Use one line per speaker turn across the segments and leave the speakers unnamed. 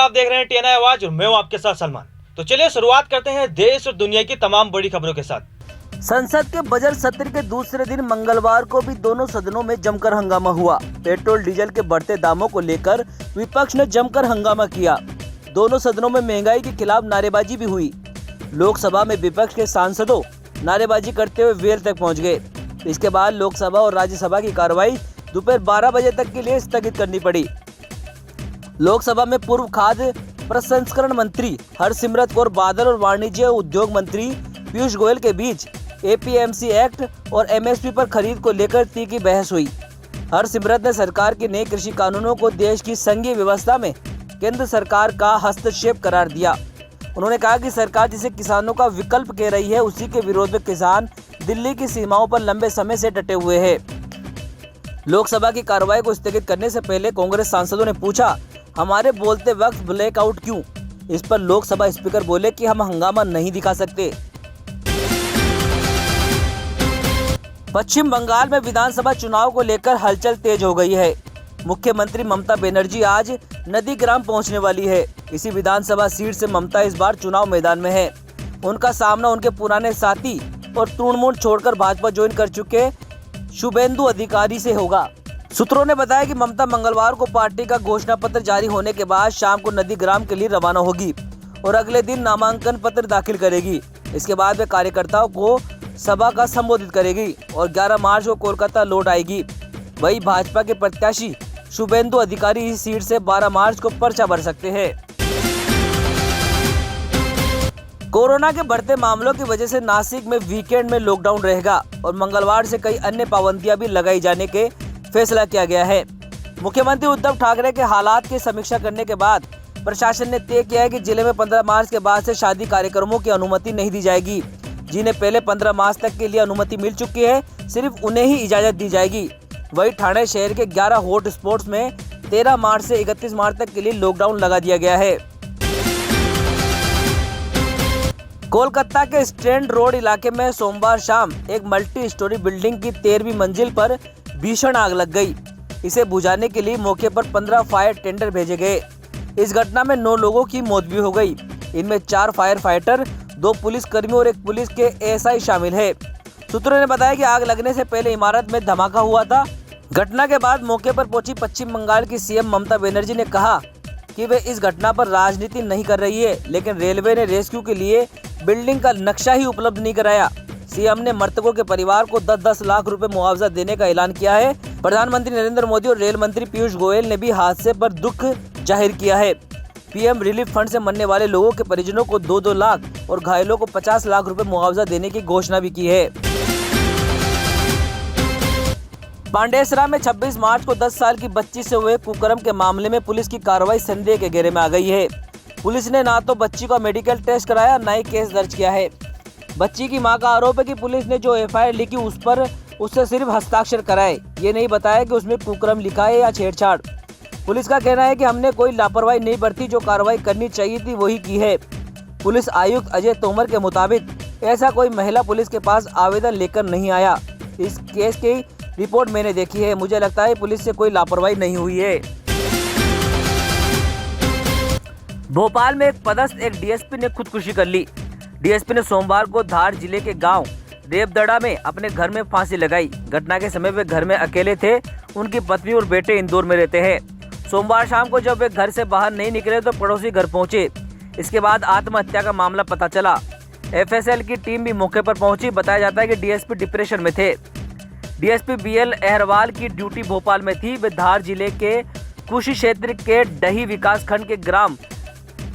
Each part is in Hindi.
आप देख रहे हैं टीएनआई आवाज और मैं हूं आपके साथ सलमान। तो चलिए शुरुआत करते हैं देश और दुनिया की तमाम बड़ी खबरों के साथ।
संसद के बजट सत्र के दूसरे दिन मंगलवार को भी दोनों सदनों में जमकर हंगामा हुआ। पेट्रोल डीजल के बढ़ते दामों को लेकर विपक्ष ने जमकर हंगामा किया। दोनों सदनों में महंगाई के खिलाफ नारेबाजी भी हुई। लोकसभा में विपक्ष के सांसदों नारेबाजी करते हुए वेल तक पहुंच गए। इसके बाद लोकसभा और राज्यसभा की कार्रवाई दोपहर 12 बजे तक के लिए स्थगित करनी पड़ी। लोकसभा में पूर्व खाद्य प्रसंस्करण मंत्री हरसिमरत कौर बादल और वाणिज्य उद्योग मंत्री पीयूष गोयल के बीच एपीएमसी एक्ट और एमएसपी पर खरीद को लेकर तीखी बहस हुई। हरसिमरत ने सरकार के नए कृषि कानूनों को देश की संघीय व्यवस्था में केंद्र सरकार का हस्तक्षेप करार दिया। उन्होंने कहा कि सरकार जिसे किसानों का विकल्प कह रही है, उसी के विरोध में किसान दिल्ली की सीमाओं पर लंबे समय से डटे हुए हैं। लोकसभा की कार्रवाई को स्थगित करने से पहले कांग्रेस सांसदों ने पूछा, हमारे बोलते वक्त ब्लैकआउट क्यों? इस पर लोकसभा स्पीकर बोले कि हम हंगामा नहीं दिखा सकते। पश्चिम बंगाल में विधानसभा चुनाव को लेकर हलचल तेज हो गई है। मुख्यमंत्री ममता बनर्जी आज नंदीग्राम पहुंचने वाली है। इसी विधानसभा सीट से ममता इस बार चुनाव मैदान में है। उनका सामना उनके पुराने साथी और तृणमूल छोड़कर भाजपा ज्वाइन कर चुके शुभेंदु अधिकारी से होगा। सूत्रों ने बताया कि ममता मंगलवार को पार्टी का घोषणा पत्र जारी होने के बाद शाम को नंदीग्राम के लिए रवाना होगी और अगले दिन नामांकन पत्र दाखिल करेगी। इसके बाद वे कार्यकर्ताओं को सभा का संबोधित करेगी और 11 मार्च को कोलकाता लौट आएगी। वही भाजपा के प्रत्याशी शुभेंदु अधिकारी इस सीट से 12 मार्च को पर्चा भर सकते हैं। कोरोना के बढ़ते मामलों की वजह से नासिक में वीकेंड में लॉकडाउन रहेगा और मंगलवार से कई अन्य पाबंदियां भी लगाई जाने के फैसला किया गया है। मुख्यमंत्री उद्धव ठाकरे के हालात की समीक्षा करने के बाद प्रशासन ने तय किया है कि जिले में 15 मार्च के बाद से शादी कार्यक्रमों की अनुमति नहीं दी जाएगी। जिन्हें पहले 15 मार्च तक के लिए अनुमति मिल चुकी है, सिर्फ उन्हें ही इजाजत दी जाएगी। वही ठाणे शहर के 11 हॉट स्पॉट्स में 13 मार्च से 31 मार्च तक के लिए लॉकडाउन लगा दिया गया है। कोलकाता के स्ट्रैंड रोड इलाके में सोमवार शाम एक मल्टी स्टोरी बिल्डिंग की 13वीं मंजिल पर भीषण आग लग गई। इसे बुझाने के लिए मौके पर 15 फायर टेंडर भेजे गए। इस घटना में 9 लोगों की मौत भी हो गई। इनमें 4 फायर फाइटर, 2 पुलिस कर्मियों और 1 पुलिस के एएसआई शामिल है। सूत्रों ने बताया कि आग लगने से पहले इमारत में धमाका हुआ था। घटना के बाद मौके पर पहुंची पश्चिम बंगाल की सीएम ममता बनर्जी ने कहा कि वे इस घटना पर राजनीति नहीं कर रही है, लेकिन रेलवे ने रेस्क्यू के लिए बिल्डिंग का नक्शा ही उपलब्ध नहीं कराया। सीएम ने मृतकों के परिवार को 10-10 लाख रुपए मुआवजा देने का ऐलान किया है। प्रधानमंत्री नरेंद्र मोदी और रेल मंत्री पीयूष गोयल ने भी हादसे पर दुख जाहिर किया है। पीएम रिलीफ फंड से मरने वाले लोगों के परिजनों को 2-2 लाख और घायलों को 50 लाख रुपए मुआवजा देने की घोषणा भी की है। पांडेसरा में 26 मार्च को 10 साल की बच्ची से हुए कुकर्म के मामले में पुलिस की कार्रवाई संदेह के घेरे में आ गई है। पुलिस ने ना तो बच्ची का मेडिकल टेस्ट कराया, ना ही केस दर्ज किया है। बच्ची की मां का आरोप है कि पुलिस ने जो एफआईआर लिखी उस पर उससे सिर्फ हस्ताक्षर कराए। ये नहीं बताया कि उसमें कुकर्म लिखा है या छेड़छाड़। पुलिस का कहना है कि हमने कोई लापरवाही नहीं बरती, जो कार्रवाई करनी चाहिए थी वही की है। पुलिस आयुक्त अजय तोमर के मुताबिक ऐसा कोई महिला पुलिस के पास आवेदन लेकर नहीं आया। इस केस की रिपोर्ट मैंने देखी है, मुझे लगता है पुलिस से कोई लापरवाही नहीं हुई है। भोपाल में एक पदस्थ डीएसपी ने खुदकुशी कर ली। डीएसपी ने सोमवार को धार जिले के गांव रेवदड़ा में अपने घर में फांसी लगाई। घटना के समय वे घर में अकेले थे। उनकी पत्नी और बेटे इंदौर में रहते हैं। सोमवार शाम को जब वे घर से बाहर नहीं निकले तो पड़ोसी घर पहुंचे। इसके बाद आत्महत्या का मामला पता चला। एफएसएल की टीम भी मौके पर पहुंची। बताया जाता है कि डीएसपी डिप्रेशन में थे। डीएसपी बीएल अहरवाल की ड्यूटी भोपाल में थी। वे धार जिले के कुशी क्षेत्र के डही विकास खंड के ग्राम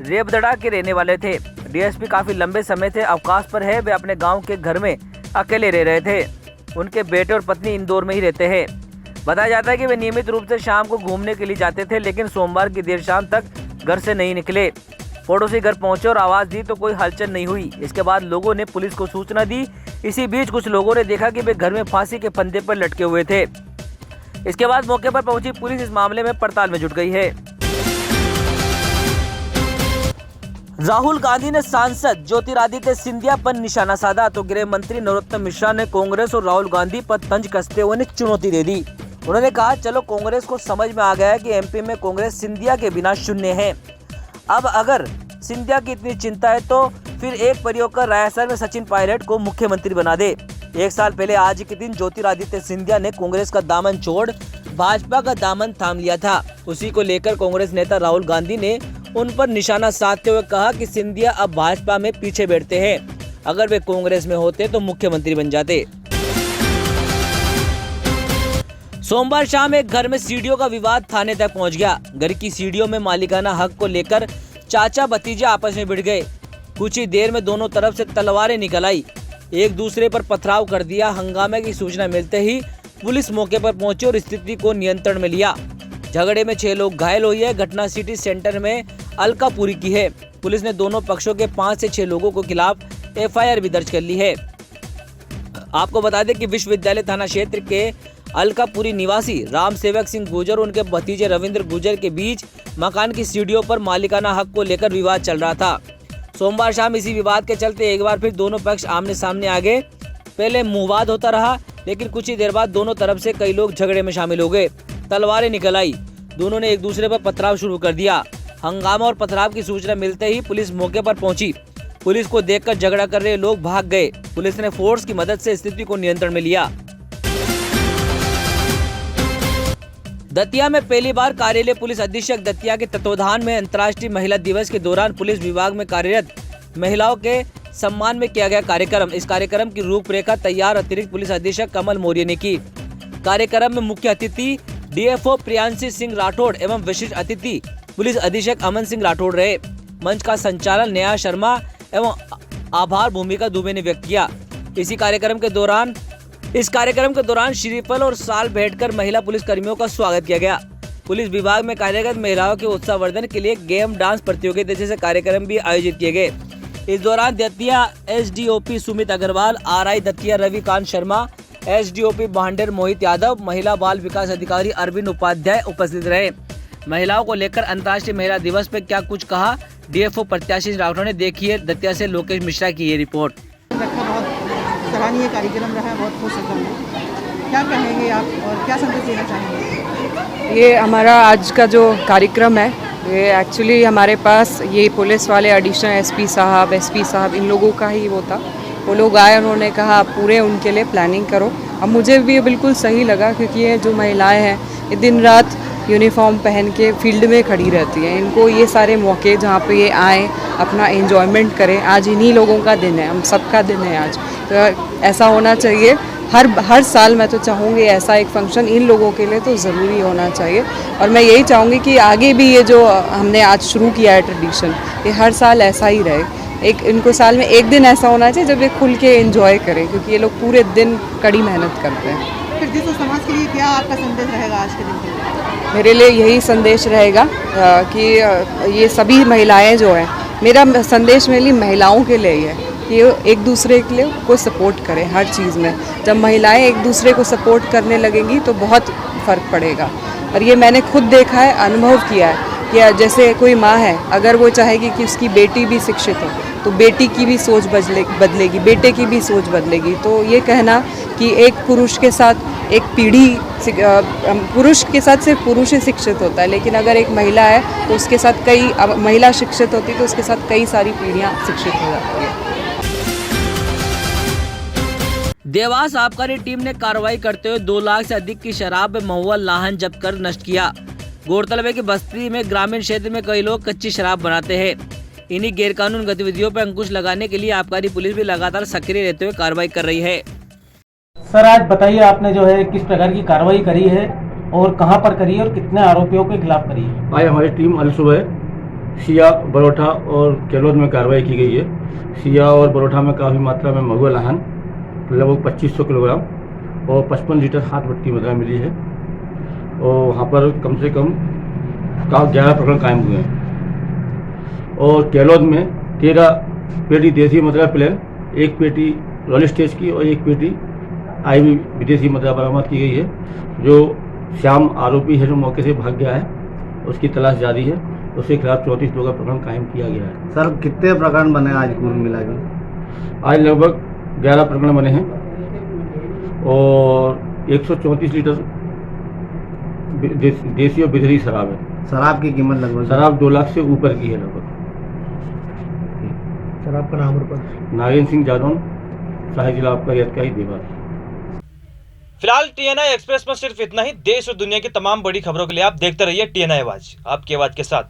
रेवदड़ा के रहने वाले थे। डीएसपी काफी लंबे समय से अवकाश पर है। वे अपने गांव के घर में अकेले रह रहे थे। उनके बेटे और पत्नी इंदौर में ही रहते हैं। बताया जाता है कि वे नियमित रूप से शाम को घूमने के लिए जाते थे, लेकिन सोमवार की देर शाम तक घर से नहीं निकले। पड़ोसी घर पहुंचे और आवाज दी तो कोई हलचल नहीं हुई। इसके बाद लोगों ने पुलिस को सूचना दी। इसी बीच कुछ लोगों ने देखा कि वे घर में फांसी के फंदे पर लटके हुए थे। इसके बाद मौके पर पहुंची पुलिस इस मामले में पड़ताल में जुट गई है। राहुल गांधी ने सांसद ज्योतिरादित्य सिंधिया पर निशाना साधा तो गृह मंत्री नरोत्तम मिश्रा ने कांग्रेस और राहुल गांधी पर तंज कसते हुए चुनौती दे दी। उन्होंने कहा, चलो कांग्रेस को समझ में आ गया है कि एमपी में कांग्रेस सिंधिया के बिना शून्य है। अब अगर सिंधिया की इतनी चिंता है तो फिर एक प्रयोग कर रायसर में सचिन पायलट को मुख्यमंत्री बना दे। 1 साल पहले आज के दिन ज्योतिरादित्य सिंधिया ने कांग्रेस का दामन छोड़ भाजपा का दामन थाम लिया था। उसी को लेकर कांग्रेस नेता राहुल गांधी ने उन पर निशाना साधते हुए कहा कि सिंधिया अब भाजपा में पीछे बैठते हैं, अगर वे कांग्रेस में होते तो मुख्यमंत्री बन जाते। सोमवार शाम एक घर में सीढ़ियों का विवाद थाने तक पहुंच गया। घर की सीढ़ियों में मालिकाना हक को लेकर चाचा भतीजे आपस में भिड़ गए। कुछ ही देर में दोनों तरफ से तलवारें निकल आई, एक दूसरे पर पथराव कर दिया। हंगामे की सूचना मिलते ही पुलिस मौके पर पहुंची और स्थिति को नियंत्रण में लिया। झगड़े में 6 लोग घायल हुए हैं। घटना सिटी सेंटर में अलकापुरी की है। पुलिस ने दोनों पक्षों के 5 से 6 लोगों के खिलाफ FIR भी दर्ज कर ली है। आपको बता दें कि विश्वविद्यालय थाना क्षेत्र के अलकापुरी निवासी राम सेवक सिंह गुर्जर और उनके भतीजे रविंद्र गुर्जर के बीच मकान की सीढ़ियों पर मालिकाना हक को लेकर विवाद चल रहा था। सोमवार शाम इसी विवाद के चलते एक बार फिर दोनों पक्ष आमने सामने आ गए। पहले मुहवाद होता रहा, लेकिन कुछ ही देर बाद दोनों तरफ से कई लोग झगड़े में शामिल हो गए। तलवारें निकल आई, दोनों ने एक दूसरे पर पथराव शुरू कर दिया। हंगामा और पथराव की सूचना मिलते ही पुलिस मौके पर पहुंची। पुलिस को देखकर झगड़ा कर रहे लोग भाग गए। पुलिस ने फोर्स की मदद से स्थिति को नियंत्रण में लिया। दतिया में पहली बार कार्यालय पुलिस अधीक्षक दतिया के तत्वाधान में अंतर्राष्ट्रीय महिला दिवस के दौरान पुलिस विभाग में कार्यरत महिलाओं के सम्मान में किया गया कार्यक्रम। इस कार्यक्रम की रूपरेखा तैयार अतिरिक्त पुलिस अधीक्षक कमल मौर्य ने की। कार्यक्रम में मुख्य अतिथि DFO प्रियांशी सिंह राठौड़ एवं विशिष्ट अतिथि पुलिस अधीक्षक अमन सिंह राठौड़ रहे। मंच का संचालन नेहा शर्मा एवं आभार भूमिका दुबे ने व्यक्त किया। इस कार्यक्रम के दौरान श्रीफल और साल भेंटकर महिला पुलिस कर्मियों का स्वागत किया गया। पुलिस विभाग में कार्यरत महिलाओं के उत्साहवर्धन के लिए गेम डांस प्रतियोगिता जैसे कार्यक्रम भी आयोजित किए गए। इस दौरान Datia SDOP Sumit Agarwal, RI Datia Ravikant Sharma, SDOP Bhander मोहित यादव, महिला बाल विकास अधिकारी अरविंद उपाध्याय उपस्थित रहे। महिलाओं को लेकर अंतर्राष्ट्रीय महिला दिवस पर क्या कुछ कहा DFO प्रत्याशी राठौड़ ने, देखिए दतिया से लोकेश मिश्रा की ये रिपोर्ट।
सराहनीय कार्यक्रम रहा है, बहुत खुश हूँ। क्या कहेंगे आप और क्या संदेश देना चाहेंगे?
ये हमारा आज का जो कार्यक्रम है, ये एक्चुअली हमारे पास ये पुलिस वाले एडिशनल SP साहब इन लोगों का ही वो था। वो लोग आए, उन्होंने कहा आप पूरे उनके लिए प्लानिंग करो। अब मुझे भी ये बिल्कुल सही लगा, क्योंकि ये जो महिलाएं हैं ये दिन रात यूनिफॉर्म पहन के फील्ड में खड़ी रहती हैं। इनको ये सारे मौके जहाँ पे ये आए अपना एंजॉयमेंट करें, आज इन्हीं लोगों का दिन है, हम सबका दिन है आज। तो ऐसा होना चाहिए हर साल। मैं तो चाहूँगी ऐसा एक फंक्शन इन लोगों के लिए तो ज़रूरी होना चाहिए। और मैं यही चाहूँगी कि आगे भी ये जो हमने आज शुरू किया है ट्रेडिशन, ये हर साल ऐसा ही रहे। इनको साल में एक दिन ऐसा होना चाहिए जब ये खुल के एंजॉय करें, क्योंकि ये लोग पूरे दिन कड़ी मेहनत करते हैं।
फिर देश और समाज के लिए क्या आपका संदेश रहेगा आज के दिन के लिए?
मेरे लिए यही संदेश रहेगा कि ये सभी महिलाएं जो हैं, मेरा संदेश मेरे लिए महिलाओं के लिए ही है कि एक दूसरे के लिए को सपोर्ट करें हर चीज़ में। जब महिलाएं एक दूसरे को सपोर्ट करने लगेंगी तो बहुत फ़र्क पड़ेगा। और ये मैंने खुद देखा है, अनुभव किया है कि जैसे कोई माँ है, अगर वो चाहेगी कि उसकी बेटी भी शिक्षित हो तो बेटी की भी सोच बदलेगी, बेटे की भी सोच बदलेगी। तो ये कहना कि एक पुरुष के साथ एक पीढ़ी, पुरुष के साथ सिर्फ पुरुष ही शिक्षित होता है, लेकिन अगर एक महिला है तो उसके साथ कई महिला शिक्षित होती है तो उसके साथ कई सारी पीढ़ियाँ शिक्षित हो जाती है।
देवास आबकारी टीम ने कार्रवाई करते हुए 2 लाख से अधिक की शराब में महुआ लाहन जब्त कर नष्ट किया। गौरतलब है कि बस्ती में ग्रामीण क्षेत्र में कई लोग कच्ची शराब बनाते हैं। इन्हीं गैरकानून गतिविधियों पर अंकुश लगाने के लिए आबकारी पुलिस भी लगातार सक्रिय रहते हुए कार्रवाई कर रही है।
सर, आज बताइए आपने जो है किस प्रकार की कार्रवाई करी है और कहां पर करी है और कितने आरोपियों के खिलाफ करी है?
आज हमारी टीम अल सुबह सिया, बरोठा और केलोद में कार्रवाई की गई है। सिया और बरोठा में काफ़ी मात्रा में महुआ लाहन लगभग 2500 किलोग्राम और 55 लीटर हाथ भट्टी मात्रा मिली है। और वहाँ पर कम से कम 11 प्रकरण कायम हुए हैं। और केलोद में 13 पेटी देसी मदरा प्लेन, 1 पेटी रॉयल स्टेज की और 1 पेटी IB विदेशी मदरा बरामद की गई है। जो श्याम आरोपी है जो मौके से भाग गया है, उसकी तलाश जारी है। उसके खिलाफ 34 लोगों का प्रकरण कायम किया गया है।
सर, कितने प्रकरण बने आज कुल मिला के?
आज लगभग 11 प्रकरण बने हैं और 134 लीटर देसी और विदेशी शराब है।
शराब की कीमत लगभग?
शराब 2 लाख से ऊपर की है लगभग।
सर आपका नाम और पद?
नागेंद्र सिंह जादौन, सहायक जिला आबकारी अधिकारी देवास।
फिलहाल TNI एक्सप्रेस में सिर्फ इतना ही। देश और दुनिया की तमाम बड़ी खबरों के लिए आप देखते रहिए TNI आवाज, आपकी आवाज के साथ।